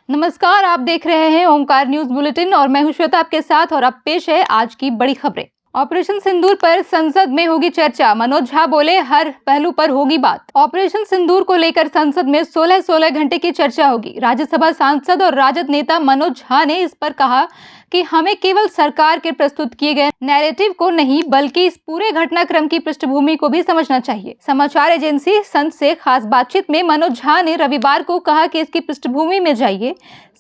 नमस्कार, आप देख रहे हैं ओमकार न्यूज बुलेटिन और मैं हूं श्वेता आपके साथ। और अब पेश है आज की बड़ी खबरें। ऑपरेशन सिंदूर पर संसद में होगी चर्चा, मनोज झा बोले हर पहलू पर होगी बात। ऑपरेशन सिंदूर को लेकर संसद में 16 घंटे की चर्चा होगी। राज्यसभा सांसद और राजद नेता मनोज झा ने इस पर कहा कि हमें केवल सरकार के प्रस्तुत किए गए नैरेटिव को नहीं बल्कि इस पूरे घटनाक्रम की पृष्ठभूमि को भी समझना चाहिए। समाचार एजेंसी सन से खास बातचीत में मनोज झा ने रविवार को कहा कि इसकी पृष्ठभूमि में जाइए,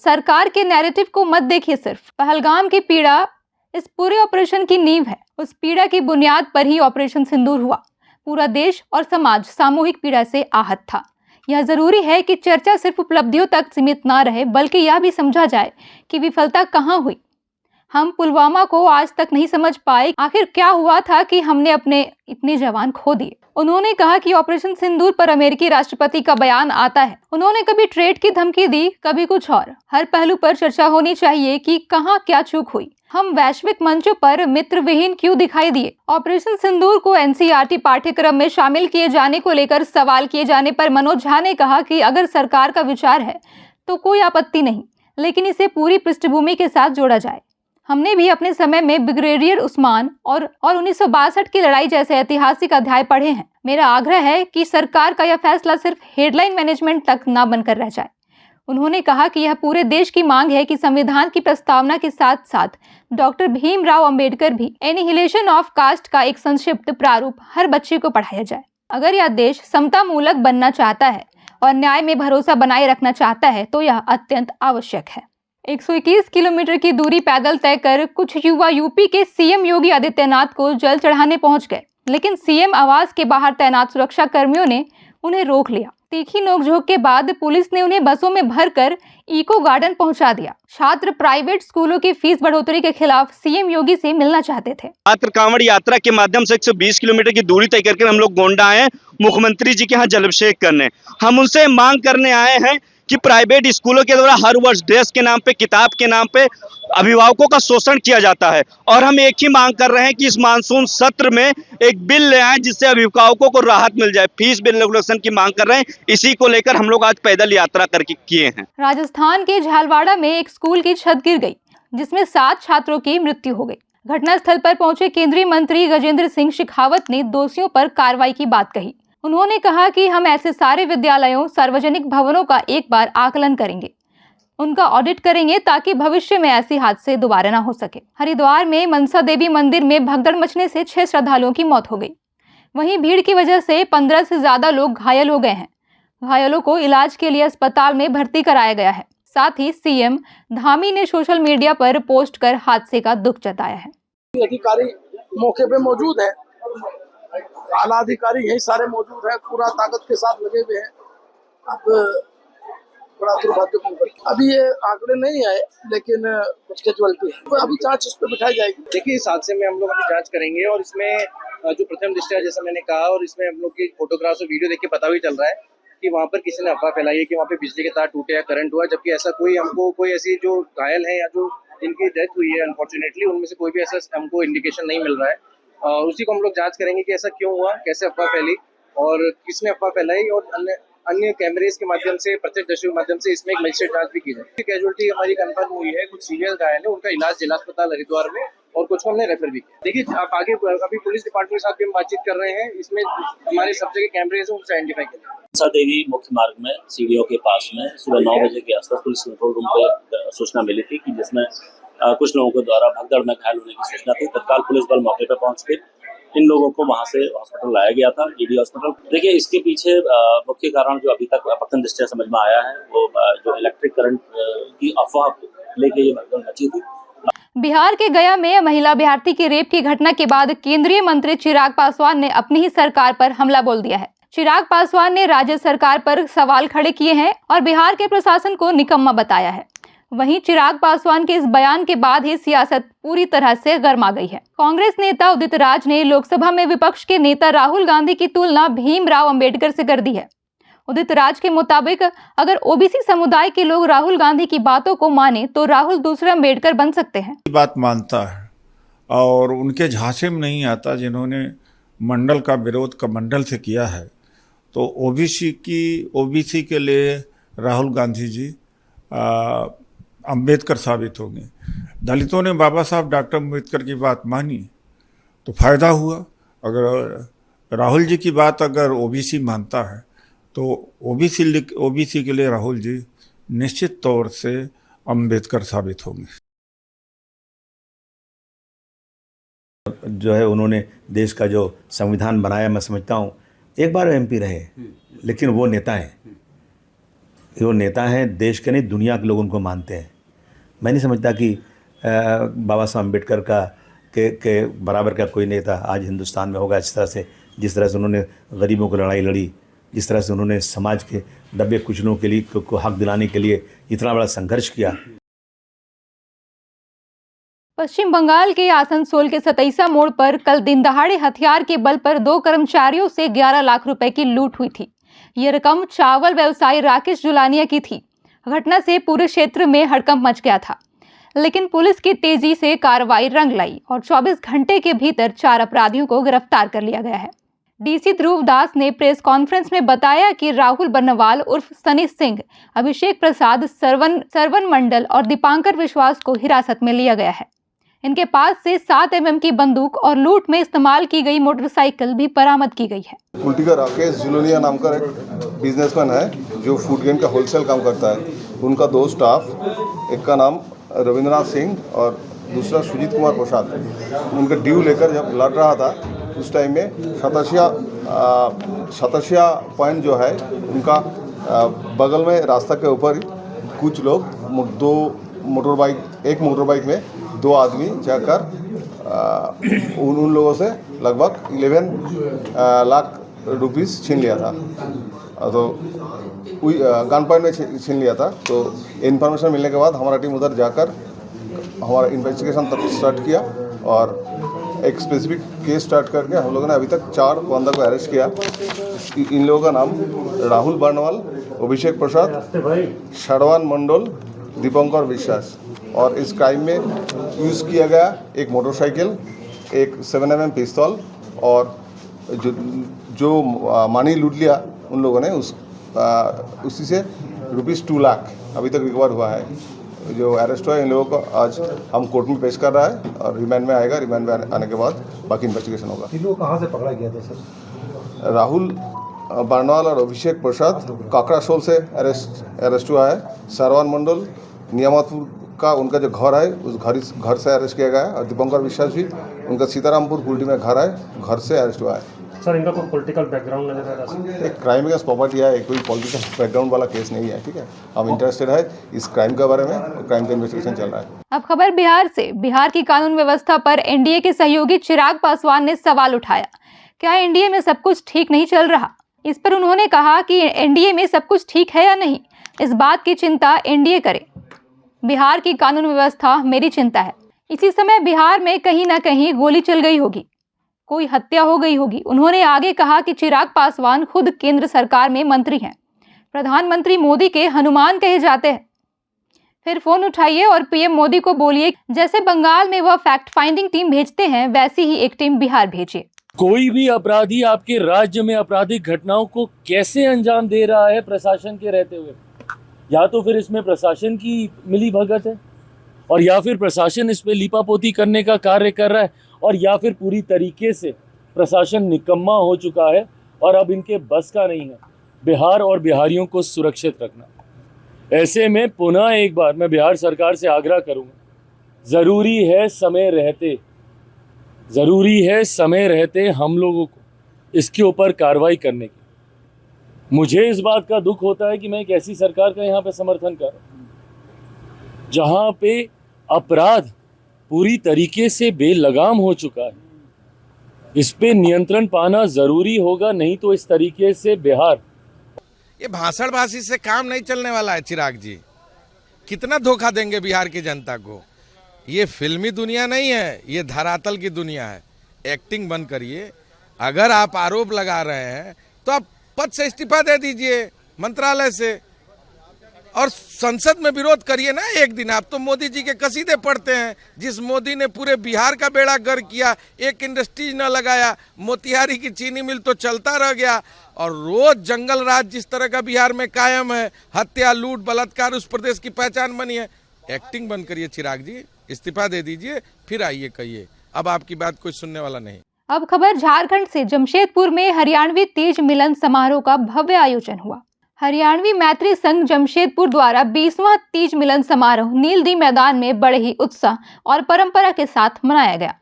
सरकार के नैरेटिव को मत देखिए। सिर्फ पहलगाम की पीड़ा इस पूरे ऑपरेशन की नींव है। उस पीड़ा की बुनियाद पर ही ऑपरेशन सिंदूर हुआ। पूरा देश और समाज सामूहिक पीड़ा से आहत था। यह जरूरी है कि चर्चा सिर्फ उपलब्धियों तक सीमित ना रहे बल्कि यह भी समझा जाए कि विफलता कहां हुई। हम पुलवामा को आज तक नहीं समझ पाए, आखिर क्या हुआ था कि हमने अपने इतने जवान खो दिए। उन्होंने कहा कि ऑपरेशन सिंदूर पर अमेरिकी राष्ट्रपति का बयान आता है। उन्होंने कभी ट्रेड की धमकी दी, कभी कुछ और। हर पहलू पर चर्चा होनी चाहिए कि कहां क्या चूक हुई। हम वैश्विक मंचों पर मित्र विहीन क्यों दिखाई दिए। ऑपरेशन सिंदूर को एनसीईआरटी पाठ्यक्रम में शामिल किए जाने को लेकर सवाल किए जाने पर मनोज झा ने कहा कि अगर सरकार का विचार है तो कोई आपत्ति नहीं, लेकिन इसे पूरी पृष्ठभूमि के साथ जोड़ा जाए। हमने भी अपने समय में ब्रिगेडियर उस्मान और 1962 की लड़ाई जैसे ऐतिहासिक अध्याय पढ़े हैं। मेरा आग्रह है कि सरकार का यह फैसला सिर्फ हेडलाइन मैनेजमेंट तक न बनकर रह जाए। उन्होंने कहा कि यह पूरे देश की मांग है कि संविधान की प्रस्तावना के साथ साथ डॉक्टर भीमराव अंबेडकर भी एनिहिलेशन ऑफ कास्ट का एक संक्षिप्त प्रारूप हर बच्चे को पढ़ाया जाए। अगर यह देश समता मूलक बनना चाहता है और न्याय में भरोसा बनाए रखना चाहता है तो यह अत्यंत आवश्यक है। 121 किलोमीटर की दूरी पैदल तय कर कुछ युवा यूपी के सीएम योगी आदित्यनाथ को जल चढ़ाने पहुंच गए, लेकिन सीएम आवास के बाहर तैनात सुरक्षा कर्मियों ने उन्हें रोक लिया। तीखी नोकझोंक के बाद पुलिस ने उन्हें बसों में भरकर इको गार्डन पहुंचा दिया। छात्र प्राइवेट स्कूलों की फीस बढ़ोतरी के खिलाफ सीएम योगी से मिलना चाहते थे। छात्र कांवड़ यात्रा के माध्यम से 120 किलोमीटर की दूरी तय करके हम लोग गोंडा आए मुख्यमंत्री जी के यहाँ जलाभिषेक करने। हम उनसे मांग करने आए हैं कि प्राइवेट स्कूलों के द्वारा हर वर्ष ड्रेस के नाम पे, किताब के नाम पे अभिभावकों का शोषण किया जाता है और हम एक ही मांग कर रहे हैं कि इस मानसून सत्र में एक बिल ले आए जिससे अभिभावकों को राहत मिल जाए। फीस बिल रेगुलेशन की मांग कर रहे हैं। इसी को लेकर हम लोग आज पैदल यात्रा करके किए हैं। राजस्थान के झालवाड़ा में एक स्कूल की छत गिर गई जिसमें 7 छात्रों की मृत्यु हो गई। घटनास्थल पर पहुंचे केंद्रीय मंत्री गजेंद्र सिंह शेखावत ने दोषियों पर कार्रवाई की बात कही। उन्होंने कहा कि हम ऐसे सारे विद्यालयों, सार्वजनिक भवनों का एक बार आकलन करेंगे, उनका ऑडिट करेंगे ताकि भविष्य में ऐसे हादसे दोबारा न हो सके। हरिद्वार में मनसा देवी मंदिर में भगदड़ मचने से 6 श्रद्धालुओं की मौत हो गई। वहीं भीड़ की वजह से 15 से ज्यादा लोग घायल हो गए हैं। घायलों को इलाज के लिए अस्पताल में भर्ती कराया गया है। साथ ही सीएम धामी ने सोशल मीडिया पर पोस्ट कर हादसे का दुख जताया है। अधिकारी मौके पे मौजूद है, आला अधिकारी यही सारे मौजूद है, पूरा ताकत के साथ लगे हुए हैं। अब बड़ा दुर्भाग्यपूर्ण, अभी ये आंकड़े नहीं आए लेकिन कुछ कैजुअलिटी है, तो अभी जांच इस पे बिठाई जाएगी। देखिए, इस हादसे में हम लोग अभी जांच करेंगे और इसमें जो प्रथम दृष्टया जैसा मैंने कहा, और इसमें हम लोग की फोटोग्राफ्स और वीडियो देख के पता भी चल रहा है कि वहाँ पर किसी ने अफवाह फैलाई है कि वहाँ पे बिजली के तार टूटे या करंट हुआ, जबकि ऐसा कोई ऐसी जो घायल है या जो जिनकी डेथ हुई है अनफॉर्चुनेटली, उनमें से कोई भी ऐसा हमको इंडिकेशन नहीं मिल रहा है। उसी को हम लोग जांच करेंगे कि ऐसा क्यों हुआ, कैसे अफवाह फैली और किसने अफवाह फैलाई, और अन्य कैमरेज के माध्यम से, प्रत्यक्षदर्शियों के माध्यम से इसमें एक मजिस्ट्रेट जांच भी की जाए। कैजुअलिटी हमारी कंफर्म हुई है, कुछ सीरियस घायल है, उनका इलाज जिला अस्पताल हरिद्वार में और कुछ को हमने रेफर भी किया। देखिए, आप आगे अभी पुलिस डिपार्टमेंट के साथ भी हम बातचीत कर रहे हैं, इसमें हमारे सब जगह कैमरेज हैं, उनसे आइडेंटिफाई करें। मनसा देवी मुख्य मार्ग में सीढ़ियों के पास में सुबह 9 बजे के आसपास पुलिस कंट्रोल रूम पर सूचना मिली थी कि जिसमें कुछ लोगों के द्वारा भगदड़ में घायल होने की सूचना थी। तत्काल पुलिस बल मौके पर पहुंच के इन लोगों को वहां से हॉस्पिटल लाया गया था, ईडी हॉस्पिटल। देखिए, इसके पीछे मुख्य कारण जो अभी तक प्रथम दृष्टया समझ में आया है वो जो इलेक्ट्रिक करंट की अफवाह लेके ये भगदड़ मची थी। बिहार के गया में महिला अभ्यर्थी की रेप की घटना के बाद केंद्रीय मंत्री चिराग पासवान ने अपनी ही सरकार पर हमला बोल दिया है। चिराग पासवान ने राज्य सरकार पर सवाल खड़े किए हैं और बिहार के प्रशासन को निकम्मा बताया है। वहीं चिराग पासवान के इस बयान के बाद ही सियासत पूरी तरह से गर्मा गई है। कांग्रेस नेता उदित राज ने लोकसभा में विपक्ष के नेता राहुल गांधी की तुलना भीमराव अंबेडकर से कर दी है। उदित राज के मुताबिक अगर ओबीसी समुदाय के लोग राहुल गांधी की बातों को माने तो राहुल दूसरे अंबेडकर बन सकते हैं। बात मानता है और उनके झांसे में नहीं आता जिन्होंने मंडल का विरोध कमंडल से किया है। तो ओबीसी के लिए राहुल गांधी जी अम्बेडकर साबित होंगे। दलितों ने बाबा साहब डॉक्टर अम्बेडकर की बात मानी तो फायदा हुआ। अगर राहुल जी की बात अगर ओबीसी मानता है तो ओबीसी के लिए राहुल जी निश्चित तौर से अम्बेडकर साबित होंगे। जो है उन्होंने देश का जो संविधान बनाया, मैं समझता हूँ एक बार एमपी रहे, लेकिन वो नेता हैं, देश के नहीं दुनिया के लोग उनको मानते हैं। मैं नहीं समझता कि बाबा साहब अम्बेडकर के बराबर का कोई नेता आज हिंदुस्तान में होगा। जिस तरह से उन्होंने गरीबों की लड़ाई लड़ी, जिस तरह से उन्होंने समाज के दबे कुचलों के लिए को हक दिलाने के लिए इतना बड़ा संघर्ष किया। पश्चिम बंगाल के आसनसोल के सतईसा मोड़ पर कल दिन दहाड़े हथियार के बल पर 2 कर्मचारियों से 11 लाख रुपए की लूट हुई थी। ये रकम चावल व्यवसायी राकेश जुलानिया की थी। घटना से पूरे क्षेत्र में हड़कंप मच गया था, लेकिन पुलिस की तेजी से कार्रवाई रंग लाई और 24 घंटे के भीतर 4 अपराधियों को गिरफ्तार कर लिया गया है। डीसी ध्रुव दास ने प्रेस कॉन्फ्रेंस में बताया कि राहुल बर्नवाल उर्फ सनी सिंह, अभिषेक प्रसाद, सरवन मंडल और दीपांकर विश्वास को हिरासत में लिया गया है। इनके पास से 7 mm की बंदूक और लूट में इस्तेमाल की गई मोटरसाइकिल भी बरामद की गई है। कुल्टी का राकेश जुलोनिया नाम का एक बिजनेसमैन है जो फूड ग्रेन का होलसेल काम करता है। उनका 2 स्टाफ, एक का नाम रविंद्रनाथ सिंह और दूसरा सुजीत कुमार प्रसाद, उनका ड्यू लेकर जब लड़ रहा था उस टाइम में सतसिया पॉइंट जो है उनका बगल में रास्ता के ऊपर कुछ लोग एक मोटर बाइक में 2 आदमी जाकर उन लोगों से लगभग 11 लाख रुपीस छीन लिया था। तो गन पॉइंट में छीन लिया था। तो इन्फॉर्मेशन मिलने के बाद हमारा टीम उधर जाकर हमारा इन्वेस्टिगेशन स्टार्ट किया और एक स्पेसिफिक केस स्टार्ट करके हम लोगों ने अभी तक 4 बंदा को अरेस्ट किया। इन लोगों का नाम राहुल बर्नवाल, अभिषेक प्रसाद, सरवन मंडल, दीपंकर विश्वास। और इस क्राइम में यूज़ किया गया एक मोटरसाइकिल, एक 7 mm पिस्तौल और जो मनी लूट लिया उन लोगों ने उसी से ₹2 लाख अभी तक रिकवर हुआ है। जो अरेस्ट हुआ है इन लोगों को आज हम कोर्ट में पेश कर रहा है और रिमांड में आएगा। रिमांड में आने के बाद बाकी इन्वेस्टिगेशन होगा। इन लोगों कहाँ से पकड़ा गया था सर? राहुल बर्नवाल और अभिषेक प्रसाद काकड़ासोल से अरेस्ट हुआ है। सरवन मंडल नियामतपुर का उनका जो घर है उस घर से अरेस्ट किया गया है। और दीपंकर विश्वास भी उनका सीतारामपुर कुल्टी में घर है, घर से अरेस्ट हुआ है। सर इनका कोई पॉलिटिकल बैकग्राउंड नजर आ रहा है? एक क्राइम अगेंस्ट प्रॉपर्टी है, कोई पॉलिटिकल बैकग्राउंड वाला केस नहीं है। ठीक है, हम इंटरेस्टेड है इस क्राइम के बारे में, क्राइम का इन्वेस्टिगेशन चल रहा है। अब खबर बिहार से। बिहार की कानून व्यवस्था पर एनडीए के सहयोगी चिराग पासवान ने सवाल उठाया। क्या एनडीए में सब कुछ ठीक नहीं चल रहा? इस पर उन्होंने कहा कि एनडीए में सब कुछ ठीक है या नहीं, इस बात की चिंता एनडीए करे। बिहार की कानून व्यवस्था मेरी चिंता है। इसी समय बिहार में कहीं ना कहीं गोली चल गई होगी, कोई हत्या हो गई होगी। उन्होंने आगे कहा कि चिराग पासवान खुद केंद्र सरकार में मंत्री हैं, प्रधानमंत्री मोदी के हनुमान कहे जाते हैं। फिर फोन उठाइए और पीएम मोदी को बोलिए जैसे बंगाल में वह फैक्ट फाइंडिंग टीम भेजते हैं वैसी ही एक टीम बिहार भेजिए। कोई भी अपराधी आपके राज्य में आपराधिक घटनाओं को कैसे अंजाम दे रहा है प्रशासन के रहते हुए, या तो फिर इसमें प्रशासन की मिली भगत है और या फिर प्रशासन इस पे लीपापोती करने का कार्य कर रहा है, और या फिर पूरी तरीके से प्रशासन निकम्मा हो चुका है और अब इनके बस का नहीं है बिहार और बिहारियों को सुरक्षित रखना। ऐसे में पुनः एक बार मैं बिहार सरकार से आग्रह करूंगा, ज़रूरी है समय रहते हम लोगों को इसके ऊपर कार्रवाई करने की। मुझे इस बात का दुख होता है कि मैं एक ऐसी सरकार का यहाँ पे समर्थन कर रहा हूँ जहाँ पे अपराध पूरी तरीके से बेलगाम हो चुका है। इस पे नियंत्रण पाना जरूरी होगा, नहीं तो इस तरीके से बिहार। ये भाषणबाजी से काम नहीं चलने वाला है। चिराग जी कितना धोखा देंगे बिहार की जनता को। ये फिल्मी दुनिया नहीं है, ये धरातल की दुनिया है। एक्टिंग बंद करिए। अगर आप आरोप लगा रहे हैं तो आप पद से इस्तीफा दे दीजिए मंत्रालय से, और संसद में विरोध करिए ना एक दिन। आप तो मोदी जी के कसीदे पढ़ते हैं, जिस मोदी ने पूरे बिहार का बेड़ा गर्क किया, एक इंडस्ट्रीज न लगाया, मोतिहारी की चीनी मिल तो चलता रह गया, और रोज जंगल राज जिस तरह का बिहार में कायम है, हत्या लूट बलात्कार उस प्रदेश की पहचान बनी है। एक्टिंग बंद करिए चिराग जी, इस्तीफा दे दीजिए, फिर आइए कहिए, अब आपकी बात कोई सुनने वाला नहीं। अब खबर झारखंड से। जमशेदपुर में हरियाणवी तीज मिलन समारोह का भव्य आयोजन हुआ। हरियाणवी मैत्री संघ जमशेदपुर द्वारा 20वां तीज मिलन समारोह नीलदी मैदान में बड़े ही उत्साह और परंपरा के साथ मनाया गया।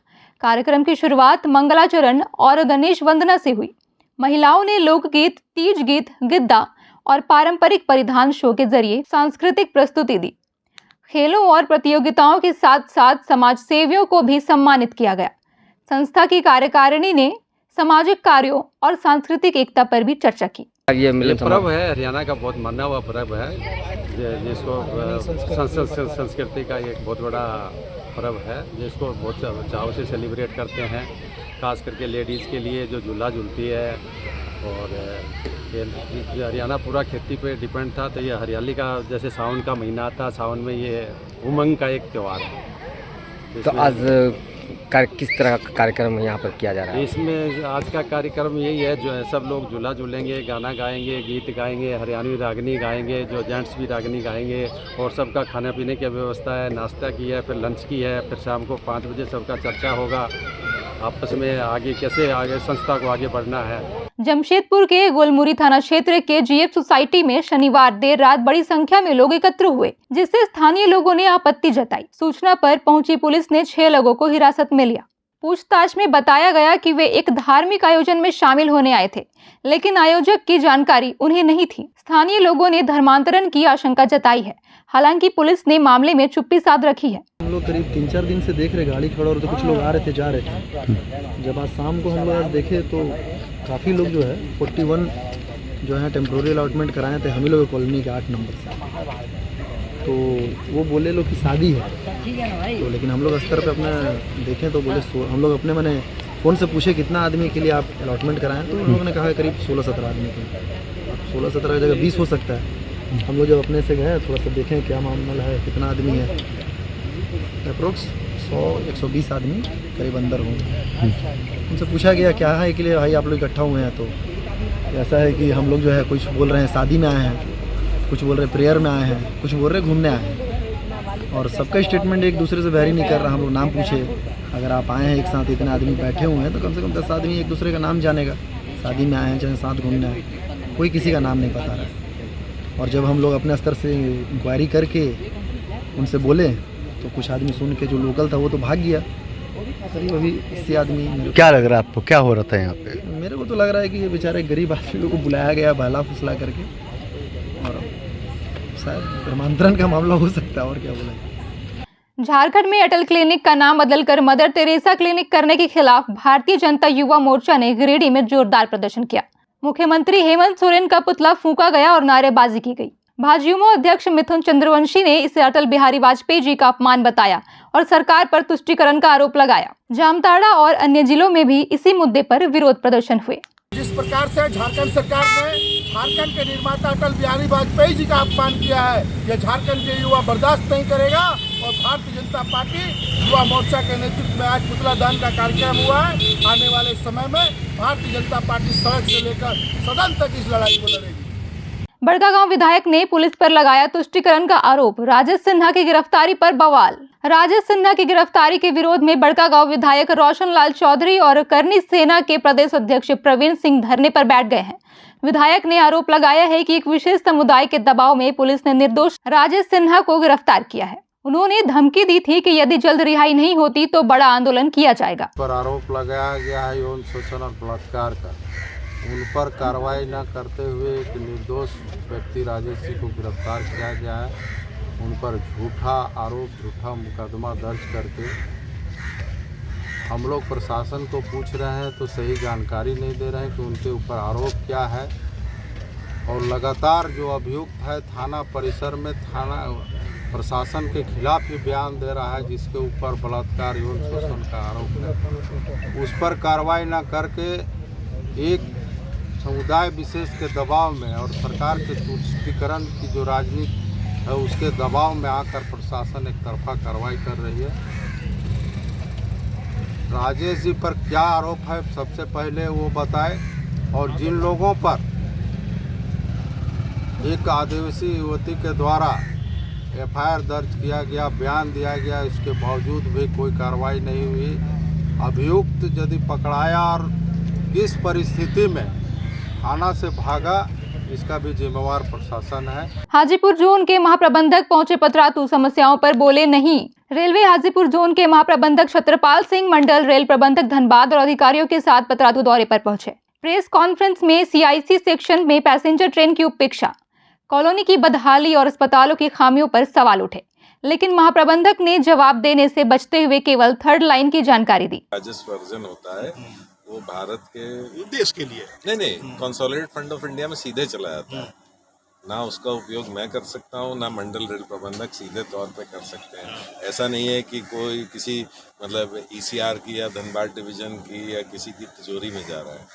कार्यक्रम की शुरुआत मंगलाचरण और गणेश वंदना से हुई। महिलाओं ने लोकगीत, तीज गीत, गिद्दा और पारंपरिक परिधान शो के जरिए सांस्कृतिक प्रस्तुति दी। खेलों और प्रतियोगिताओं के साथ साथ समाज सेवियों को भी सम्मानित किया गया। संस्था की कार्यकारिणी ने सामाजिक कार्यों और सांस्कृतिक एकता पर भी चर्चा की। ये पर्व है, हरियाणा का बहुत माना हुआ पर्व है, जिसको संस्कृति का एक बहुत बड़ा पर्व है, जिसको बहुत चाव से सेलिब्रेट करते हैं। खास करके लेडीज़ के लिए जो झूला झूलती है, और ये हरियाणा पूरा खेती पे डिपेंड था, तो ये हरियाली का जैसे सावन का महीना आता, सावन में ये उमंग का एक त्यौहार है। तो आज किस तरह का कार्यक्रम यहाँ पर किया जा रहा है? इसमें आज का कार्यक्रम यही है, जो है सब लोग झूला झूलेंगे, गाना गाएंगे, गीत गाएंगे, हरियाणवी रागनी गाएंगे, जो जेंट्स भी रागनी गाएंगे, और सबका खाने पीने की व्यवस्था है, नाश्ता की है, फिर लंच की है, फिर शाम को 5 बजे सबका चर्चा होगा आपस में आगे कैसे आगे संस्था को आगे बढ़ना है। जमशेदपुर के गोलमुरी थाना क्षेत्र के जीएफ सोसाइटी में शनिवार देर रात बड़ी संख्या में लोग एकत्र हुए, जिससे स्थानीय लोगों ने आपत्ति जताई। सूचना पर पहुंची पुलिस ने 6 लोगों को हिरासत में लिया। पूछताछ में बताया गया कि वे एक धार्मिक आयोजन में शामिल होने आए थे, लेकिन आयोजक की जानकारी उन्हें नहीं थी। स्थानीय लोगों ने धर्मांतरण की आशंका जताई है। हालांकि पुलिस ने मामले में चुप्पी साध रखी है। हम लोग करीब 3-4 दिन से देख रहे गाड़ी खड़ा और तो कुछ लोग आ रहे थे, जा रहे थे। जब आज शाम को हम लोग आज देखे तो काफ़ी लोग जो है 41 जो है टेम्प्रोरी अलॉटमेंट कराए थे हम ही लोग कॉलोनी के 8 नंबर से। तो वो बोले लोग की शादी है, तो लेकिन हम लोग स्तर पे अपना देखें तो बोले हम लोग अपने मैंने फ़ोन से पूछे कितना आदमी के लिए आप अलॉटमेंट कराएं, तो उन लोगों ने कहा करीब 16-17 आदमी के लिए। 16-17 की जगह 20 हो सकता है। हम लोग जब अपने से गए थोड़ा सा देखें क्या मामला है, कितना आदमी है, अप्रोक्स 100-120 आदमी करीब अंदर होंगे। उनसे पूछा गया क्या है के लिए भाई आप लोग इकट्ठा हुए हैं, तो ऐसा है कि हम लोग जो है कुछ बोल रहे हैं शादी में आए हैं, कुछ बोल रहे प्रेयर में आए हैं, कुछ बोल रहे घूमने आए हैं, और सबका स्टेटमेंट एक दूसरे से वैरी नहीं कर रहा। हम लोग नाम पूछे, अगर आप आए हैं एक साथ इतने आदमी बैठे हुए हैं तो कम से कम 10 आदमी एक दूसरे का नाम जानेगा। शादी में आए हैं चाहे साथ घूमने आए, कोई किसी का नाम नहीं बता रहा है। और जब हम लोग अपने स्तर से इंक्वायरी करके उनसे बोले तो कुछ आदमी सुन के जो लोकल था वो तो भाग गया। करीब अभी 80 आदमी। क्या लग रहा है आपको, क्या हो रहा था यहाँ पे? मेरे को तो लग रहा है कि ये बेचारे गरीब आदमी को बुलाया गया बहला फुसला करके, और शायद धर्मांतरण का मामला हो सकता है, और क्या बोला। झारखंड में अटल क्लिनिक का नाम बदलकर मदर तेरेसा क्लिनिक करने के खिलाफ भारतीय जनता युवा मोर्चा ने गिरिडीह में जोरदार प्रदर्शन किया। मुख्यमंत्री हेमंत सोरेन का पुतला फूंका गया और नारेबाजी की गई। भाजयुमो अध्यक्ष मिथुन चंद्रवंशी ने इसे अटल बिहारी वाजपेयी जी का अपमान बताया और सरकार पर तुष्टीकरण का आरोप लगाया। जामताड़ा और अन्य जिलों में भी इसी मुद्दे पर विरोध प्रदर्शन हुए। जिस प्रकार से झारखंड सरकार ने झारखंड के निर्माता अटल बिहारी वाजपेयी जी का अपमान किया है, यह झारखंड के युवा बर्दाश्त नहीं करेगा। और भारतीय जनता पार्टी युवा मोर्चा के नेतृत्व में आज पुतला दान का कार्यक्रम हुआ है। आने वाले समय में भारतीय जनता पार्टी सड़क से लेकर सदन तक इस लड़ाई को लड़ेगी। बड़कागांव विधायक ने पुलिस पर लगाया तुष्टीकरण का आरोप। राजेश सिन्हा की गिरफ्तारी पर बवाल। राजेश सिन्हा की गिरफ्तारी के विरोध में बड़कागांव विधायक रोशन लाल चौधरी और करनी सेना के प्रदेश अध्यक्ष प्रवीण सिंह धरने पर बैठ गए हैं। विधायक ने आरोप लगाया है कि एक विशेष समुदाय के दबाव में पुलिस ने निर्दोष राजेश सिन्हा को गिरफ्तार किया है। उन्होंने धमकी दी थी कि यदि जल्द रिहाई नहीं होती तो बड़ा आंदोलन किया जाएगा। पर आरोप लगाया गया है यौन शोषण और बलात्कार का, उन पर कार्रवाई न करते हुए एक निर्दोष व्यक्ति राजेश जी को गिरफ्तार किया गया है। उन पर झूठा आरोप, झूठा मुकदमा दर्ज करके हम लोग प्रशासन को पूछ रहे हैं तो सही जानकारी नहीं दे रहे हैं कि उनके ऊपर आरोप क्या है। और लगातार जो अभियुक्त है थाना परिसर में थाना प्रशासन के खिलाफ ही बयान दे रहा है, जिसके ऊपर बलात्कार यौन शोषण का आरोप है। उस पर कार्रवाई न करके एक समुदाय विशेष के दबाव में और सरकार के तुष्टीकरण की जो राजनीति है, उसके दबाव में आकर प्रशासन एक तरफा कार्रवाई कर रही है। राजेश जी पर क्या आरोप है सबसे पहले वो बताए, और जिन लोगों पर एक आदिवासी युवती के द्वारा एफआईआर दर्ज किया गया, बयान दिया गया, इसके बावजूद भी कोई कार्रवाई नहीं हुई। अभियुक्त यदि पकड़ाया और किस परिस्थिति में थाना से भागा, इसका भी जिम्मेवार प्रशासन है। हाजीपुर जोन के महाप्रबंधक पहुंचे पतरातू, समस्याओं पर बोले नहीं। रेलवे हाजीपुर जोन के महाप्रबंधक छत्रपाल सिंह मंडल रेल प्रबंधक धनबाद और अधिकारियों के साथ पतरातू दौरे पर पहुंचे। प्रेस कॉन्फ्रेंस में सीआईसी सेक्शन में पैसेंजर ट्रेन की उपेक्षा, कॉलोनी की बदहाली और अस्पतालों की खामियों पर सवाल उठे, लेकिन महाप्रबंधक ने जवाब देने से बचते हुए केवल थर्ड लाइन की जानकारी दी। राजस्व अर्जन होता है वो भारत के देश के लिए नहीं कंसोलिडेटेड फंड ऑफ इंडिया में सीधे चला जाता है। ना उसका उपयोग मैं कर सकता हूँ, ना मंडल रेल प्रबंधक सीधे तौर पे कर सकते हैं। ऐसा नहीं है कि कोई किसी मतलब ईसीआर की या धनबाद डिवीजन की या किसी की तिजोरी में जा रहा है।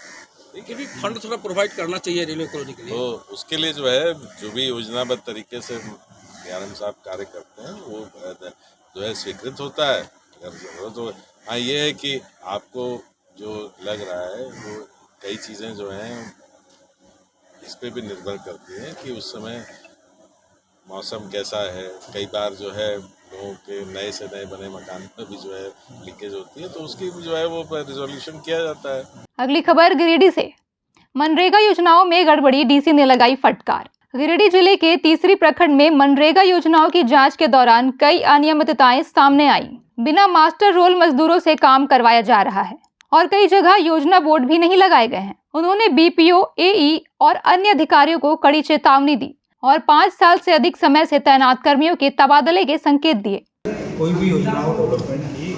लेकिन भी फंड थोड़ा प्रोवाइड करना चाहिए रेलवे कॉलोनी के लिए। तो उसके लिए जो भी योजनाबद्ध तरीके से डीआरएम साहब कार्य करते हैं वो स्वीकृत होता है अगर जरूरत हो। हाँ, ये है कि आपको जो लग रहा है वो कई चीज़ें जो हैं इस पे भी निर्भर करती हैं कि उस समय मौसम कैसा है। कई बार जो है लोगों के नए से नए बने मकान में भी जो है लीकेज होती है, तो उसकी भी जो है वो रिजोल्यूशन किया जाता है। अगली खबर गिरिडीह से। मनरेगा योजनाओं में गड़बड़ी, डीसी ने लगाई फटकार। गिरिडीह जिले के तीसरी प्रखंड में मनरेगा योजनाओं की जांच के दौरान कई अनियमितताएं सामने आई। बिना मास्टर रोल मजदूरों से काम करवाया जा रहा है और कई जगह योजना बोर्ड भी नहीं लगाए गए हैं। उन्होंने बीपीओ, एई और अन्य अधिकारियों को कड़ी चेतावनी दी और 5 साल से अधिक समय से तैनात कर्मियों के तबादले के संकेत दिए। कोई भी योजना हो डेवलपमेंट की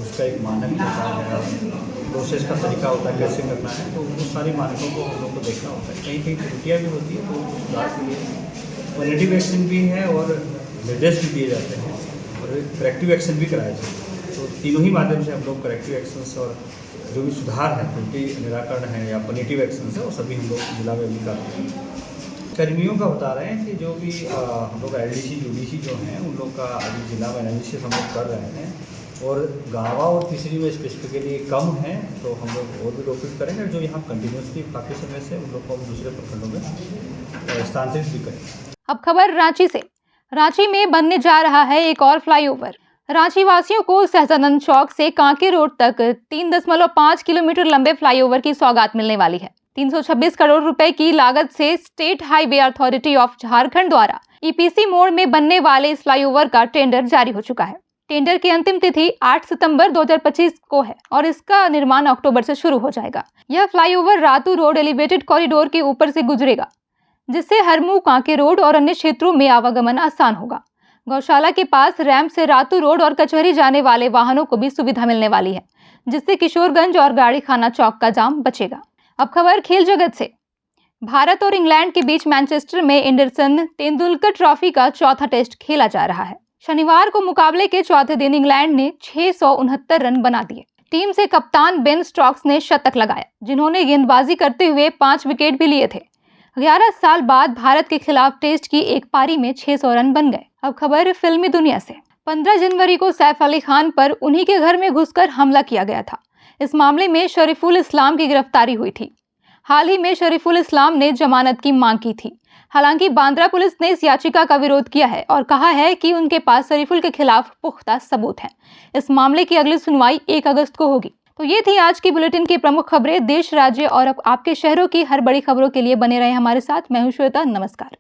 उसका एक मानक होता है, प्रोसेस का तरीका होता है कैसे करना है, तो उन सारी मानकों को हम लोग को देखना होता है। कहीं कहीं त्रुटियाँ भी होती है तो उनको सुधार के लिए पॉजिटिव एक्शन भी है और निर्देश भी दिए जाते हैं और करेक्टिव एक्शन भी कराए जाते हैं। तो तीनों ही माध्यम से हम लोग करेक्टिव एक्शंस और जो भी सुधार है, त्रुटि निराकरण है या पॉजिटिव एक्शंस है, वो सभी हम लोग जिला में भी करते हैं। कर्मियों का बता रहे हैं कि जो भी हम लोग एलडीसी यूडीसी जो हैं उन लोग का अभी जिला में एनालिसिस हम लोग कर रहे हैं और गाँवा और तीसरी में स्पेसिफिकली कम है तो हम लोग और भी लोकेट करेंगे। जो यहाँ कंटिन्यूसली काफ़ी समय से उन लोग को हम दूसरे प्रखंडों में स्थानांतरित भी करेंगे। अब खबर रांची से। रांची में बनने जा रहा है एक और फ्लाईओवर। रांची वासियों को सहजानंद चौक से कांके रोड तक 3.5 किलोमीटर लंबे फ्लाईओवर की सौगात मिलने वाली है। 326 करोड़ रुपए की लागत से state highway authority of Jharkhand द्वारा ईपीसी मोड में बनने वाले इस फ्लाईओवर का टेंडर जारी हो चुका है। टेंडर की अंतिम तिथि 8 सितंबर 2025 को है और इसका निर्माण अक्टूबर से शुरू हो जाएगा। यह flyover Ratu road elevated corridor के ऊपर से गुजरेगा, जिससे हरमू, कांके रोड और अन्य क्षेत्रों में आवागमन आसान होगा। गौशाला के पास रैंप से रातू रोड और कचहरी जाने वाले वाहनों को भी सुविधा मिलने वाली है, जिससे किशोरगंज और गाड़ी खाना चौक का जाम बचेगा। अब खबर खेल जगत से। भारत और इंग्लैंड के बीच मैनचेस्टर में एंडरसन तेंदुलकर ट्रॉफी का चौथा टेस्ट खेला जा रहा है। शनिवार को मुकाबले के चौथे दिन इंग्लैंड ने 669 रन बना दिए। टीम से कप्तान बेन स्टोक्स ने शतक लगाया, जिन्होंने गेंदबाजी करते हुए 5 विकेट भी लिए थे। 11 साल बाद भारत के खिलाफ टेस्ट की एक पारी में 600 रन बन गए। अब खबर फिल्मी दुनिया से। 15 जनवरी को सैफ अली खान पर उन्हीं के घर में घुसकर हमला किया गया था। इस मामले में शरीफुल इस्लाम की गिरफ्तारी हुई थी। हाल ही में शरीफुल इस्लाम ने जमानत की मांग की थी। हालांकि बांद्रा पुलिस ने इस याचिका का विरोध किया है और कहा है कि उनके पास शरीफुल के खिलाफ पुख्ता सबूत हैं। इस मामले की अगली सुनवाई 1 अगस्त को होगी। तो ये थी आज की बुलेटिन की प्रमुख खबरें देश, राज्य और आपके शहरों की हर बड़ी खबरों के लिए बने रहे हमारे साथ। मैं हूं श्वेता, नमस्कार।